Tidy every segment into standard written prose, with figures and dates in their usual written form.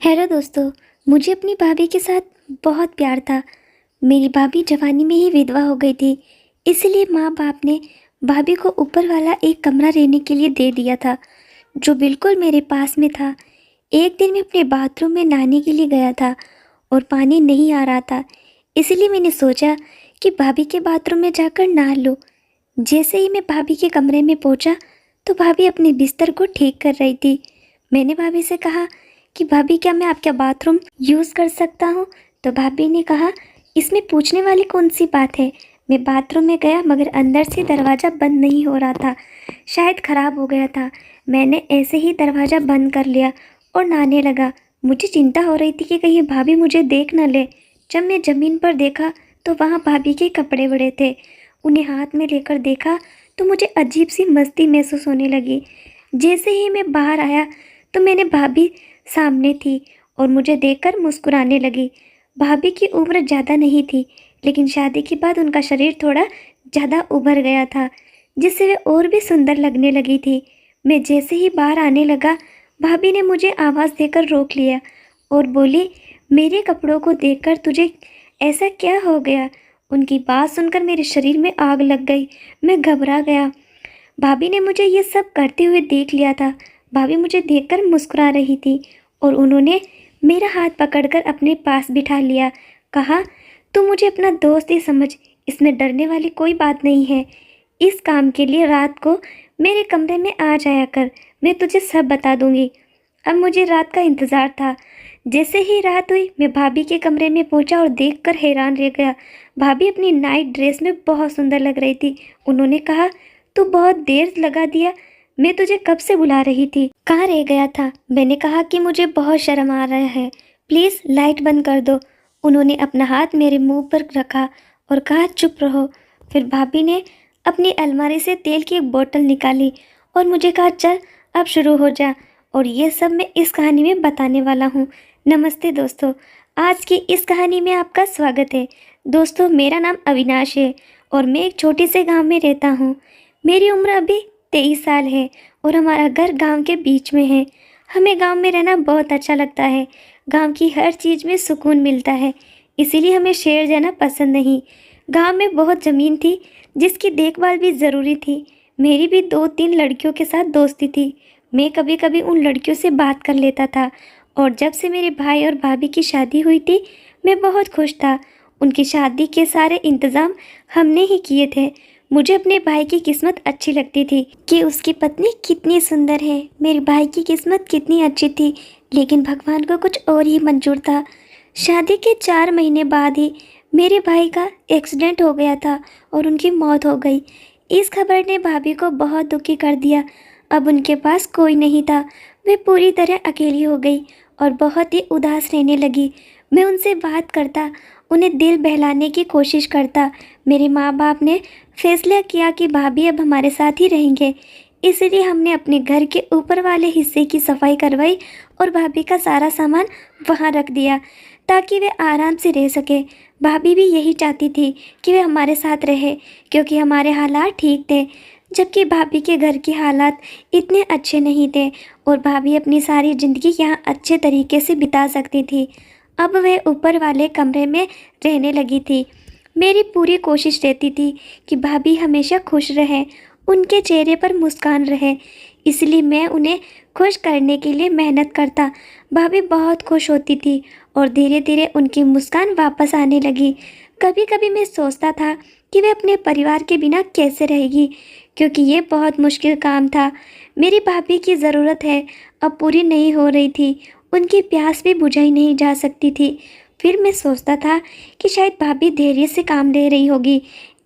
Hello दोस्तों। मुझे अपनी भाभी के साथ बहुत प्यार था। मेरी भाभी जवानी में ही विधवा हो गई थी, इसलिए माँ बाप ने भाभी को ऊपर वाला एक कमरा रहने के लिए दे दिया था, जो बिल्कुल मेरे पास में था। एक दिन मैं अपने बाथरूम में नहाने के लिए गया था और पानी नहीं आ रहा था, इसलिए मैंने सोचा कि भाभी के बाथरूम में जाकर नहा लूँ। जैसे ही मैं भाभी के कमरे में पहुंचा, तो भाभी अपने बिस्तर को ठीक कर रही थी। मैंने भाभी से कहा कि भाभी, क्या मैं आपका बाथरूम यूज़ कर सकता हूँ? तो भाभी ने कहा, इसमें पूछने वाली कौन सी बात है। मैं बाथरूम में गया, मगर अंदर से दरवाज़ा बंद नहीं हो रहा था, शायद ख़राब हो गया था। मैंने ऐसे ही दरवाज़ा बंद कर लिया और नहाने लगा। मुझे चिंता हो रही थी कि कहीं भाभी मुझे देख न ले। जब मैं ज़मीन पर देखा तो वहाँ भाभी के कपड़े पड़े थे। उन्हें हाथ में लेकर देखा तो मुझे अजीब सी मस्ती महसूस होने लगी। जैसे ही मैं बाहर आया तो मैंने भाभी सामने थी और मुझे देखकर मुस्कुराने लगी। भाभी की उम्र ज़्यादा नहीं थी, लेकिन शादी के बाद उनका शरीर थोड़ा ज़्यादा उभर गया था, जिससे वे और भी सुंदर लगने लगी थी। मैं जैसे ही बाहर आने लगा, भाभी ने मुझे आवाज़ देकर रोक लिया और बोली, मेरे कपड़ों को देखकर तुझे ऐसा क्या हो गया? उनकी बात सुनकर मेरे शरीर में आग लग गई। मैं घबरा गया। भाभी ने मुझे ये सब करते हुए देख लिया था। भाभी मुझे देखकर मुस्कुरा रही थी और उन्होंने मेरा हाथ पकड़कर अपने पास बिठा लिया। कहा, तू मुझे अपना दोस्त ही समझ, इसमें डरने वाली कोई बात नहीं है। इस काम के लिए रात को मेरे कमरे में आ जाया कर, मैं तुझे सब बता दूंगी। अब मुझे रात का इंतज़ार था। जैसे ही रात हुई, मैं भाभी के कमरे में पहुंचा और देखकर हैरान रह गया। भाभी अपनी नाइट ड्रेस में बहुत सुंदर लग रही थी। उन्होंने कहा, तू बहुत देर लगा दिया, मैं तुझे कब से बुला रही थी, कहाँ रह गया था? मैंने कहा कि मुझे बहुत शर्म आ रहा है, प्लीज़ लाइट बंद कर दो। उन्होंने अपना हाथ मेरे मुंह पर रखा और कहा, चुप रहो। फिर भाभी ने अपनी अलमारी से तेल की एक बोतल निकाली और मुझे कहा, चल अब शुरू हो जा। और ये सब मैं इस कहानी में बताने वाला हूँ। नमस्ते दोस्तों, आज की इस कहानी में आपका स्वागत है। दोस्तों, मेरा नाम अविनाश है और मैं एक छोटे से गांव में रहता हूँ। मेरी उम्र अभी 23 साल है और हमारा घर गांव के बीच में है। हमें गांव में रहना बहुत अच्छा लगता है। गांव की हर चीज़ में सुकून मिलता है, इसीलिए हमें शहर जाना पसंद नहीं। गांव में बहुत ज़मीन थी जिसकी देखभाल भी ज़रूरी थी। मेरी भी 2-3 लड़कियों के साथ दोस्ती थी। मैं कभी कभी उन लड़कियों से बात कर लेता था और जब से मेरे भाई और भाभी की शादी हुई थी, मैं बहुत खुश था। उनकी शादी के सारे इंतज़ाम हमने ही किए थे। मुझे अपने भाई की किस्मत अच्छी लगती थी कि उसकी पत्नी कितनी सुंदर है। मेरे भाई की किस्मत कितनी अच्छी थी, लेकिन भगवान को कुछ और ही मंजूर था। शादी के 4 महीने बाद ही मेरे भाई का एक्सीडेंट हो गया था और उनकी मौत हो गई। इस खबर ने भाभी को बहुत दुखी कर दिया। अब उनके पास कोई नहीं था। वे पूरी तरह अकेली हो गई और बहुत ही उदास रहने लगी। मैं उनसे बात करता, उन्हें दिल बहलाने की कोशिश करता। मेरे माँ बाप ने फैसला किया कि भाभी अब हमारे साथ ही रहेंगे, इसलिए हमने अपने घर के ऊपर वाले हिस्से की सफाई करवाई और भाभी का सारा सामान वहाँ रख दिया ताकि वे आराम से रह सके। भाभी भी यही चाहती थी कि वे हमारे साथ रहे, क्योंकि हमारे हालात ठीक थे, जबकि भाभी के घर के हालात इतने अच्छे नहीं थे और भाभी अपनी सारी ज़िंदगी यहाँ अच्छे तरीके से बिता सकती थी। अब वह ऊपर वाले कमरे में रहने लगी थी। मेरी पूरी कोशिश रहती थी कि भाभी हमेशा खुश रहे, उनके चेहरे पर मुस्कान रहे, इसलिए मैं उन्हें खुश करने के लिए मेहनत करता। भाभी बहुत खुश होती थी और धीरे धीरे उनकी मुस्कान वापस आने लगी। कभी कभी मैं सोचता था कि वे अपने परिवार के बिना कैसे रहेगी, क्योंकि ये बहुत मुश्किल काम था। मेरी भाभी की ज़रूरत है अब पूरी नहीं हो रही थी, उनकी प्यास भी बुझाई नहीं जा सकती थी। फिर मैं सोचता था कि शायद भाभी धैर्य से काम ले रही होगी।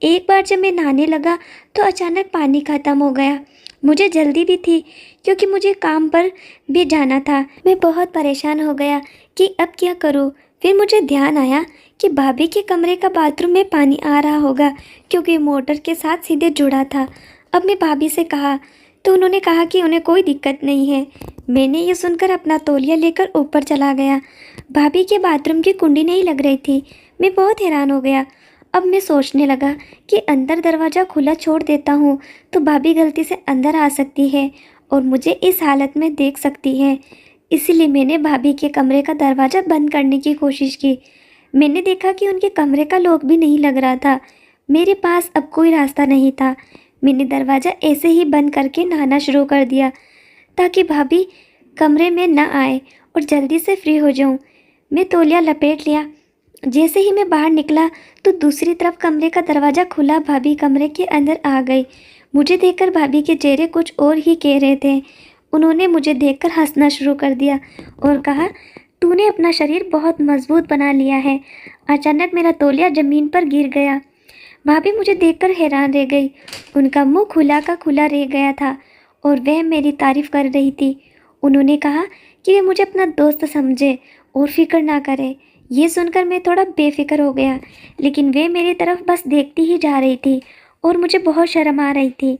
एक बार जब मैं नहाने लगा तो अचानक पानी ख़त्म हो गया। मुझे जल्दी भी थी, क्योंकि मुझे काम पर भी जाना था। मैं बहुत परेशान हो गया कि अब क्या करूं। फिर मुझे ध्यान आया कि भाभी के कमरे का बाथरूम में पानी आ रहा होगा, क्योंकि मोटर के साथ सीधे जुड़ा था। अब मैं भाभी से कहा तो उन्होंने कहा कि उन्हें कोई दिक्कत नहीं है। मैंने ये सुनकर अपना तौलिया लेकर ऊपर चला गया। भाभी के बाथरूम की कुंडी नहीं लग रही थी। मैं बहुत हैरान हो गया। अब मैं सोचने लगा कि अंदर दरवाज़ा खुला छोड़ देता हूँ तो भाभी गलती से अंदर आ सकती है और मुझे इस हालत में देख सकती है। इसीलिए मैंने भाभी के कमरे का दरवाज़ा बंद करने की कोशिश की। मैंने देखा कि उनके कमरे का लॉक भी नहीं लग रहा था। मेरे पास अब कोई रास्ता नहीं था। मैंने दरवाज़ा ऐसे ही बंद करके नहाना शुरू कर दिया ताकि भाभी कमरे में न आए और जल्दी से फ्री हो जाऊं। मैं तौलिया लपेट लिया। जैसे ही मैं बाहर निकला तो दूसरी तरफ कमरे का दरवाज़ा खुला, भाभी कमरे के अंदर आ गई। मुझे देखकर भाभी के चेहरे कुछ और ही कह रहे थे। उन्होंने मुझे देखकर हंसना शुरू कर दिया और कहा, तूने अपना शरीर बहुत मजबूत बना लिया है। अचानक मेरा तौलिया ज़मीन पर गिर गया। भाभी मुझे देखकर हैरान रह गई। उनका मुंह खुला का खुला रह गया था और वह मेरी तारीफ़ कर रही थी। उन्होंने कहा कि वे मुझे अपना दोस्त समझे और फिक्र ना करे। ये सुनकर मैं थोड़ा बेफिक्र हो गया, लेकिन वे मेरी तरफ बस देखती ही जा रही थी और मुझे बहुत शर्म आ रही थी।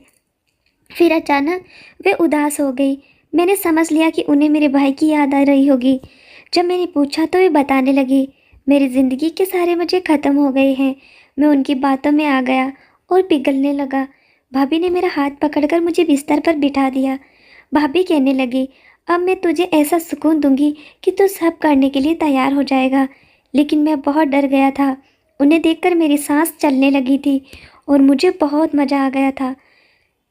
फिर अचानक वे उदास हो गई। मैंने समझ लिया कि उन्हें मेरे भाई की याद आ रही होगी। जब मैंने पूछा तो वे बताने लगी, मेरी ज़िंदगी के सारे मज़े ख़त्म हो गए हैं। मैं उनकी बातों में आ गया और पिघलने लगा। भाभी ने मेरा हाथ पकड़कर मुझे बिस्तर पर बिठा दिया। भाभी कहने लगी, अब मैं तुझे ऐसा सुकून दूंगी कि तू सब करने के लिए तैयार हो जाएगा। लेकिन मैं बहुत डर गया था। उन्हें देखकर मेरी सांस चलने लगी थी और मुझे बहुत मज़ा आ गया था।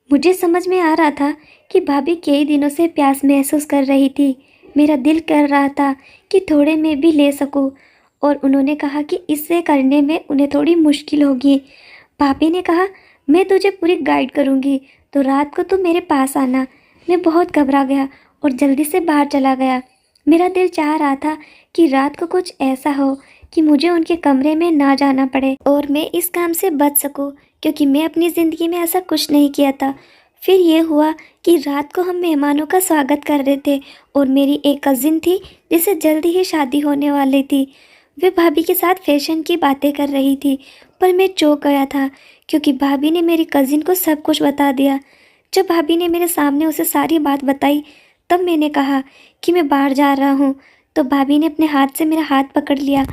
मुझे समझ में आ रहा था कि भाभी कई दिनों से प्यास महसूस कर रही थी। मेरा दिल कर रहा था कि थोड़े मैं भी ले सकूं, और उन्होंने कहा कि इससे करने में उन्हें थोड़ी मुश्किल होगी। भाभी ने कहा, मैं तुझे पूरी गाइड करूंगी, तो रात को तू मेरे पास आना। मैं बहुत घबरा गया और जल्दी से बाहर चला गया। मेरा दिल चाह रहा था कि रात को कुछ ऐसा हो कि मुझे उनके कमरे में ना जाना पड़े और मैं इस काम से बच सकूं, क्योंकि मैं अपनी ज़िंदगी में ऐसा कुछ नहीं किया था। फिर ये हुआ कि रात को हम मेहमानों का स्वागत कर रहे थे और मेरी एक कज़िन थी जिसे जल्दी ही शादी होने वाली थी। वे भाभी के साथ फैशन की बातें कर रही थी, पर मैं चौंक गया था क्योंकि भाभी ने मेरी कज़िन को सब कुछ बता दिया। जब भाभी ने मेरे सामने उसे सारी बात बताई, तब मैंने कहा कि मैं बाहर जा रहा हूँ, तो भाभी ने अपने हाथ से मेरा हाथ पकड़ लिया।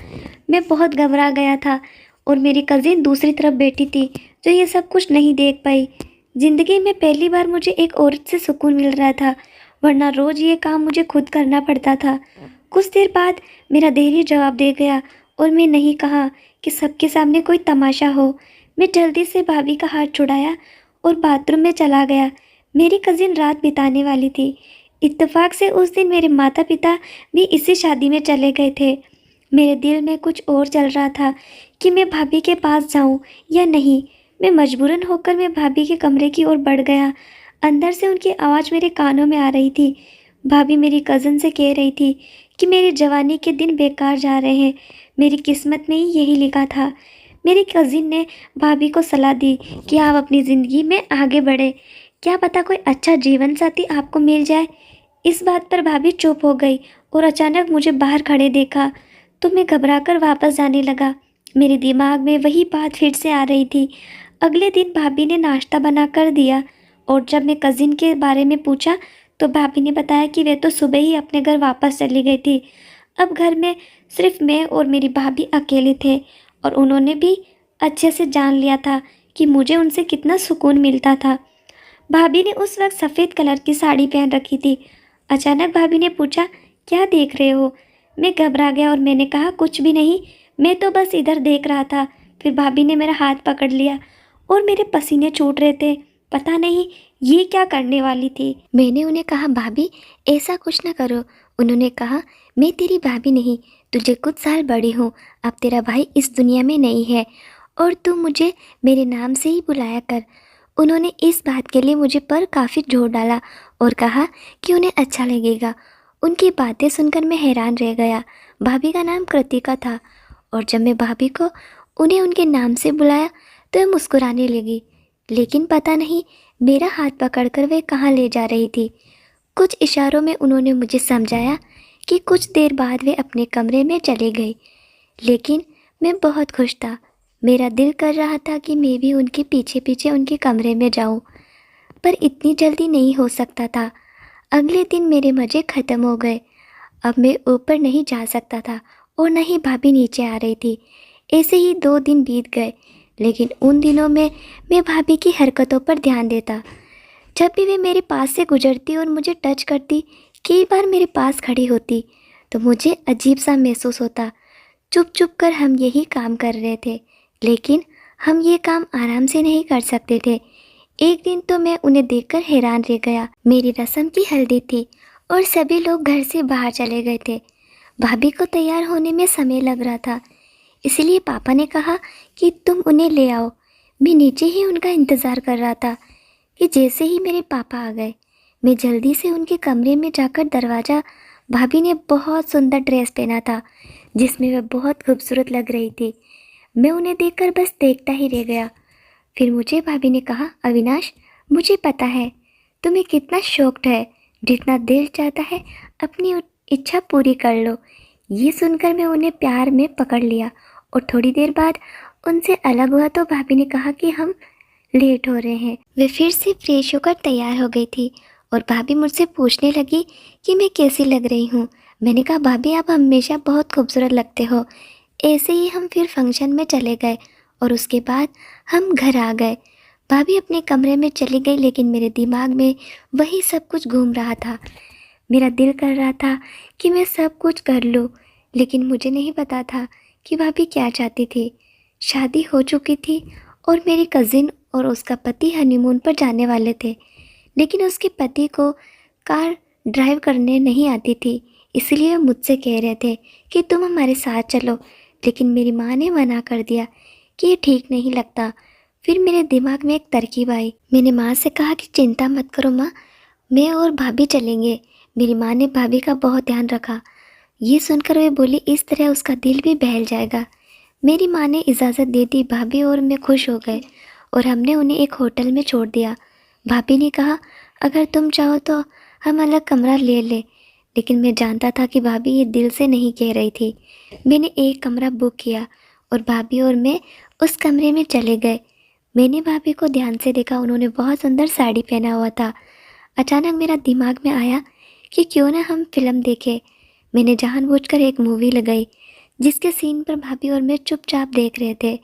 मैं बहुत घबरा गया था और मेरी कज़िन दूसरी तरफ बैठी थी जो ये सब कुछ नहीं देख पाई। ज़िंदगी में पहली बार मुझे एक औरत से सुकून मिल रहा था, वरना रोज़ ये काम मुझे खुद करना पड़ता था। कुछ देर बाद मेरा धैर्य जवाब दे गया और मैं नहीं कहा कि सबके सामने कोई तमाशा हो। मैं जल्दी से भाभी का हाथ छुड़ाया और बाथरूम में चला गया। मेरी कज़िन रात बिताने वाली थी। इत्तेफाक से उस दिन मेरे माता पिता भी इसी शादी में चले गए थे। मेरे दिल में कुछ और चल रहा था कि मैं भाभी के पास जाऊं या नहीं। मजबूरन होकर मैं भाभी के कमरे की ओर बढ़ गया। अंदर से उनकी आवाज़ मेरे कानों में आ रही थी। भाभी मेरी कज़न से कह रही थी कि मेरी जवानी के दिन बेकार जा रहे हैं, मेरी किस्मत में ही यही लिखा था। मेरी कज़िन ने भाभी को सलाह दी कि आप अपनी ज़िंदगी में आगे बढ़े, क्या पता कोई अच्छा जीवन साथी आपको मिल जाए। इस बात पर भाभी चुप हो गई और अचानक मुझे बाहर खड़े देखा तो मैं घबराकर वापस जाने लगा। मेरे दिमाग में वही बात फिर से आ रही थी। अगले दिन भाभी ने नाश्ता बना कर दिया और जब मैं कज़िन के बारे में पूछा तो भाभी ने बताया कि वे तो सुबह ही अपने घर वापस चली गई थी। अब घर में सिर्फ मैं और मेरी भाभी अकेले थे और उन्होंने भी अच्छे से जान लिया था कि मुझे उनसे कितना सुकून मिलता था। भाभी ने उस वक्त सफ़ेद कलर की साड़ी पहन रखी थी। अचानक भाभी ने पूछा, क्या देख रहे हो? मैं घबरा गया और मैंने कहा, कुछ भी नहीं, मैं तो बस इधर देख रहा था। फिर भाभी ने मेरा हाथ पकड़ लिया और मेरे पसीने छूट रहे थे। पता नहीं ये क्या करने वाली थी। मैंने उन्हें कहा, भाभी ऐसा कुछ ना करो। उन्होंने कहा, मैं तेरी भाभी नहीं, तुझे कुछ साल बड़ी हूँ। अब तेरा भाई इस दुनिया में नहीं है और तू मुझे मेरे नाम से ही बुलाया कर। उन्होंने इस बात के लिए मुझे पर काफ़ी जोर डाला और कहा कि उन्हें अच्छा लगेगा। उनकी बातें सुनकर मैं हैरान रह गया। भाभी का नाम कृतिका था और जब मैं भाभी को उन्हें उनके नाम से बुलाया तो वे मुस्कुराने लगी, लेकिन पता नहीं मेरा हाथ पकड़कर वे कहाँ ले जा रही थी। कुछ इशारों में उन्होंने मुझे समझाया कि कुछ देर बाद वे अपने कमरे में चले गई, लेकिन मैं बहुत खुश था। मेरा दिल कर रहा था कि मैं भी उनके पीछे पीछे उनके कमरे में जाऊं, पर इतनी जल्दी नहीं हो सकता था। अगले दिन मेरे मज़े ख़त्म हो गए। अब मैं ऊपर नहीं जा सकता था और न ही भाभी नीचे आ रही थी। ऐसे ही 2 दिन बीत गए, लेकिन उन दिनों में मैं भाभी की हरकतों पर ध्यान देता। जब भी वे मेरे पास से गुजरती और मुझे टच करती, कई बार मेरे पास खड़ी होती तो मुझे अजीब सा महसूस होता। चुप चुप कर हम यही काम कर रहे थे, लेकिन हम ये काम आराम से नहीं कर सकते थे। एक दिन तो मैं उन्हें देखकर हैरान रह गया। मेरी रस्म की हल्दी थी और सभी लोग घर से बाहर चले गए थे। भाभी को तैयार होने में समय लग रहा था, इसलिए पापा ने कहा कि तुम उन्हें ले आओ। मैं नीचे ही उनका इंतज़ार कर रहा था कि जैसे ही मेरे पापा आ गए, मैं जल्दी से उनके कमरे में जाकर दरवाज़ा। भाभी ने बहुत सुंदर ड्रेस पहना था जिसमें वह बहुत खूबसूरत लग रही थी। मैं उन्हें देखकर बस देखता ही रह गया। फिर मुझे भाभी ने कहा, अविनाश, मुझे पता है तुम्हें कितना शौक है, जितना दिल चाहता है अपनी इच्छा पूरी कर लो। ये सुनकर मैं उन्हें प्यार में पकड़ लिया और थोड़ी देर बाद उनसे अलग हुआ तो भाभी ने कहा कि हम लेट हो रहे हैं। वे फिर से फ्रेश होकर तैयार हो गई थी और भाभी मुझसे पूछने लगी कि मैं कैसी लग रही हूँ। मैंने कहा, भाभी आप हमेशा बहुत खूबसूरत लगते हो। ऐसे ही हम फिर फंक्शन में चले गए और उसके बाद हम घर आ गए। भाभी अपने कमरे में चली गई, लेकिन मेरे दिमाग में वही सब कुछ घूम रहा था। मेरा दिल कर रहा था कि मैं सब कुछ कर लूँ, लेकिन मुझे नहीं पता था कि भाभी क्या चाहती थी। शादी हो चुकी थी और मेरी कज़िन और उसका पति हनीमून पर जाने वाले थे, लेकिन उसके पति को कार ड्राइव करने नहीं आती थी, इसलिए मुझसे कह रहे थे कि तुम हमारे साथ चलो। लेकिन मेरी माँ ने मना कर दिया कि ये ठीक नहीं लगता। फिर मेरे दिमाग में एक तरकीब आई। मैंने माँ से कहा कि चिंता मत करो माँ, मैं और भाभी चलेंगे। मेरी माँ ने भाभी का बहुत ध्यान रखा। ये सुनकर वे बोली, इस तरह उसका दिल भी बहल जाएगा। मेरी माँ ने इजाज़त दे दी। भाभी और मैं खुश हो गए और हमने उन्हें एक होटल में छोड़ दिया। भाभी ने कहा, अगर तुम चाहो तो हम अलग कमरा ले लें, लेकिन मैं जानता था कि भाभी ये दिल से नहीं कह रही थी। मैंने एक कमरा बुक किया और भाभी और मैं उस कमरे में चले गए। मैंने भाभी को ध्यान से देखा, उन्होंने बहुत सुंदर साड़ी पहना हुआ था। अचानक मेरा दिमाग में आया कि क्यों ना हम फिल्म देखें। मैंने जानबूझकर एक मूवी लगाई जिसके सीन पर भाभी और मैं चुपचाप देख रहे थे।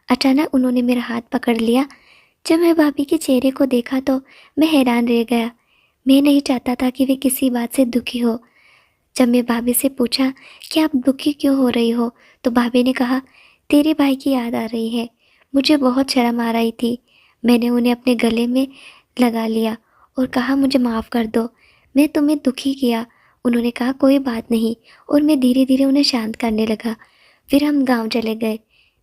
अचानक उन्होंने मेरा हाथ पकड़ लिया। जब मैं भाभी के चेहरे को देखा तो मैं हैरान रह गया। मैं नहीं चाहता था कि वे किसी बात से दुखी हो। जब मैं भाभी से पूछा कि आप दुखी क्यों हो रही हो, तो भाभी ने कहा, तेरे भाई की याद आ रही है। मुझे बहुत शर्म आ रही थी। मैंने उन्हें अपने गले में लगा लिया और कहा, मुझे माफ़ कर दो, मैं तुम्हें दुखी किया। उन्होंने कहा, कोई बात नहीं, और मैं धीरे धीरे उन्हें शांत करने लगा। फिर हम गांव चले गए।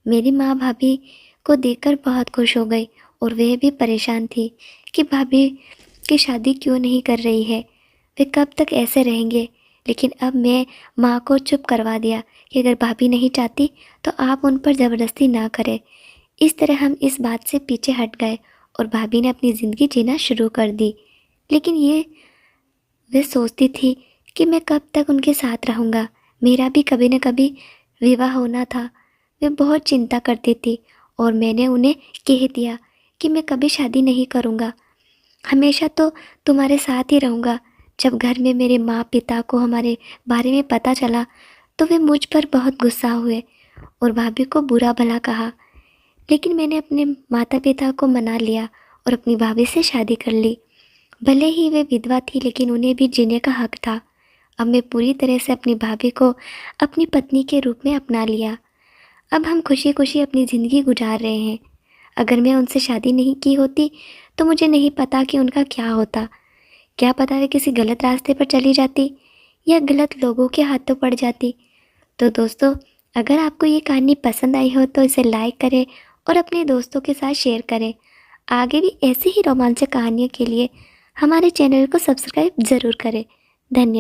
मेरी माँ भाभी को देखकर बहुत खुश हो गई और वह भी परेशान थी कि भाभी की शादी क्यों नहीं कर रही है, वे कब तक ऐसे रहेंगे। लेकिन अब मैं माँ को चुप करवा दिया कि अगर भाभी नहीं चाहती तो आप उन पर ज़बरदस्ती ना करें। इस तरह हम इस बात से पीछे हट गए और भाभी ने अपनी ज़िंदगी जीना शुरू कर दी। लेकिन ये वह सोचती थी कि मैं कब तक उनके साथ रहूँगा। मेरा भी कभी न कभी विवाह होना था। वे बहुत चिंता करती थी और मैंने उन्हें कह दिया कि मैं कभी शादी नहीं करूँगा, हमेशा तो तुम्हारे साथ ही रहूँगा। जब घर में मेरे माँ पिता को हमारे बारे में पता चला तो वे मुझ पर बहुत गुस्सा हुए और भाभी को बुरा भला कहा। लेकिन मैंने अपने माता पिता को मना लिया और अपनी भाभी से शादी कर ली। भले ही वे विधवा थी, लेकिन उन्हें भी जीने का हक था। अब मैं पूरी तरह से अपनी भाभी को अपनी पत्नी के रूप में अपना लिया। अब हम खुशी खुशी अपनी ज़िंदगी गुजार रहे हैं। अगर मैं उनसे शादी नहीं की होती तो मुझे नहीं पता कि उनका क्या होता। क्या पता वे किसी गलत रास्ते पर चली जाती या गलत लोगों के हाथों पड़ जाती। तो दोस्तों, अगर आपको ये कहानी पसंद आई हो तो इसे लाइक करें और अपने दोस्तों के साथ शेयर करें। आगे भी ऐसी ही रोमांचक कहानियों के लिए हमारे चैनल को सब्सक्राइब ज़रूर करें। धन्यवाद।